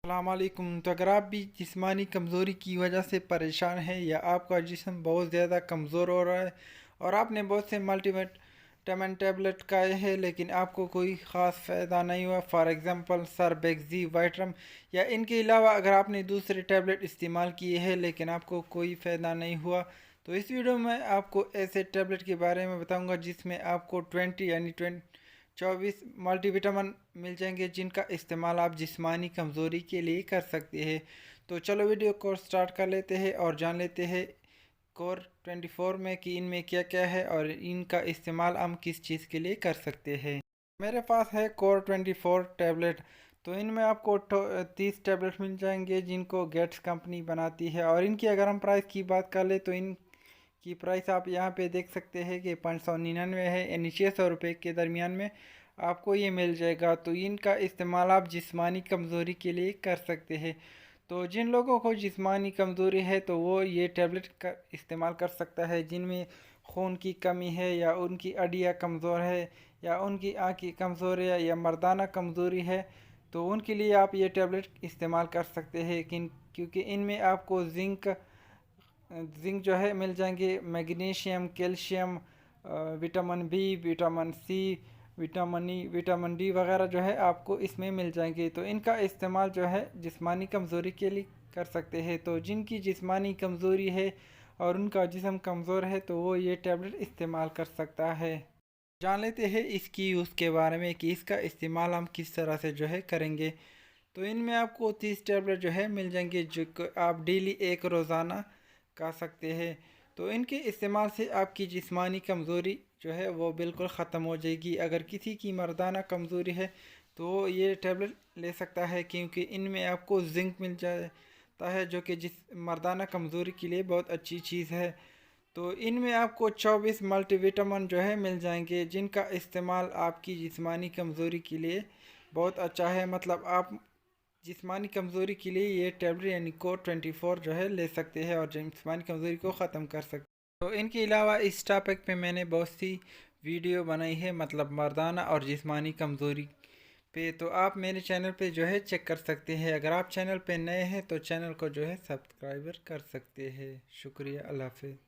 السلام علیکم۔ تو اگر آپ بھی جسمانی کمزوری کی وجہ سے پریشان ہیں یا آپ کا جسم بہت زیادہ کمزور ہو رہا ہے اور آپ نے بہت سے ملٹی وٹامن ٹیبلٹ کھائے ہیں لیکن آپ کو کوئی خاص فائدہ نہیں ہوا، فار ایگزامپل سربیکزی وائٹرم، یا ان کے علاوہ اگر آپ نے دوسرے ٹیبلٹ استعمال کیے ہیں لیکن آپ کو کوئی فائدہ نہیں ہوا، تو اس ویڈیو میں آپ کو ایسے ٹیبلٹ کے بارے میں بتاؤں گا جس میں آپ کو 24 ملٹی وٹامن مل جائیں گے، جن کا استعمال آپ جسمانی کمزوری کے لیے کر سکتے ہیں۔ تو چلو ویڈیو کو سٹارٹ کر لیتے ہیں اور جان لیتے ہیں کور 24 میں کہ ان میں کیا کیا ہے اور ان کا استعمال ہم کس چیز کے لیے کر سکتے ہیں۔ میرے پاس ہے کور 24 ٹیبلٹ، تو ان میں آپ کو 30 ٹیبلٹ مل جائیں گے جن کو گیٹس کمپنی بناتی ہے، اور ان کی اگر ہم پرائس کی بات کر لیں تو ان کی پرائس آپ یہاں پہ دیکھ سکتے ہیں کہ 599 ہے، یعنی 600 روپے کے درمیان میں آپ کو یہ مل جائے گا۔ تو ان کا استعمال آپ جسمانی کمزوری کے لیے کر سکتے ہیں۔ تو جن لوگوں کو جسمانی کمزوری ہے تو وہ یہ ٹیبلٹ کا استعمال کر سکتا ہے، جن میں خون کی کمی ہے یا ان کی ہڈیاں کمزور ہے یا ان کی آنکھ کی کمزوری ہے یا مردانہ کمزوری ہے، تو ان کے لیے آپ یہ ٹیبلٹ استعمال کر سکتے ہیں، کیونکہ ان میں آپ کو زنک جو ہے مل جائیں گے، magnesium, calcium, vitamin B, vitamin C, vitamin E, vitamin D وغیرہ جو ہے آپ کو اس میں مل جائیں گے۔ تو ان کا استعمال جو ہے جسمانی کمزوری کے لیے کر سکتے ہیں۔ تو جن کی جسمانی کمزوری ہے اور ان کا جسم کمزور ہے تو وہ یہ ٹیبلٹ استعمال کر سکتا ہے۔ جان لیتے ہیں اس کی یوز کے بارے میں کہ اس کا استعمال ہم کس طرح سے جو ہے کریں گے۔ تو ان میں آپ کو 30 ٹیبلٹ جو ہے مل جائیں گے، جو کہ آپ ڈیلی ایک روزانہ کھا سکتے ہیں۔ تو ان کے استعمال سے آپ کی جسمانی کمزوری جو ہے وہ بالکل ختم ہو جائے گی۔ اگر کسی کی مردانہ کمزوری ہے تو وہ یہ ٹیبلٹ لے سکتا ہے، کیونکہ ان میں آپ کو زنک مل جاتا ہے جو کہ مردانہ کمزوری کے لیے بہت اچھی چیز ہے۔ تو ان میں آپ کو 24 ملٹی وٹامن جو ہے مل جائیں گے، جن کا استعمال آپ کی جسمانی کمزوری کے لیے بہت اچھا ہے۔ مطلب آپ جسمانی کمزوری کے لیے یہ ٹیبلٹ یعنی کور 24 جو ہے لے سکتے ہیں اور جسمانی کمزوری کو ختم کر سکتے ہیں۔ تو ان کے علاوہ اس ٹاپک پہ میں نے بہت سی ویڈیو بنائی ہے، مطلب مردانہ اور جسمانی کمزوری پہ، تو آپ میرے چینل پہ جو ہے چیک کر سکتے ہیں۔ اگر آپ چینل پہ نئے ہیں تو چینل کو جو ہے سبسکرائبر کر سکتے ہیں۔ شکریہ، اللہ حافظ۔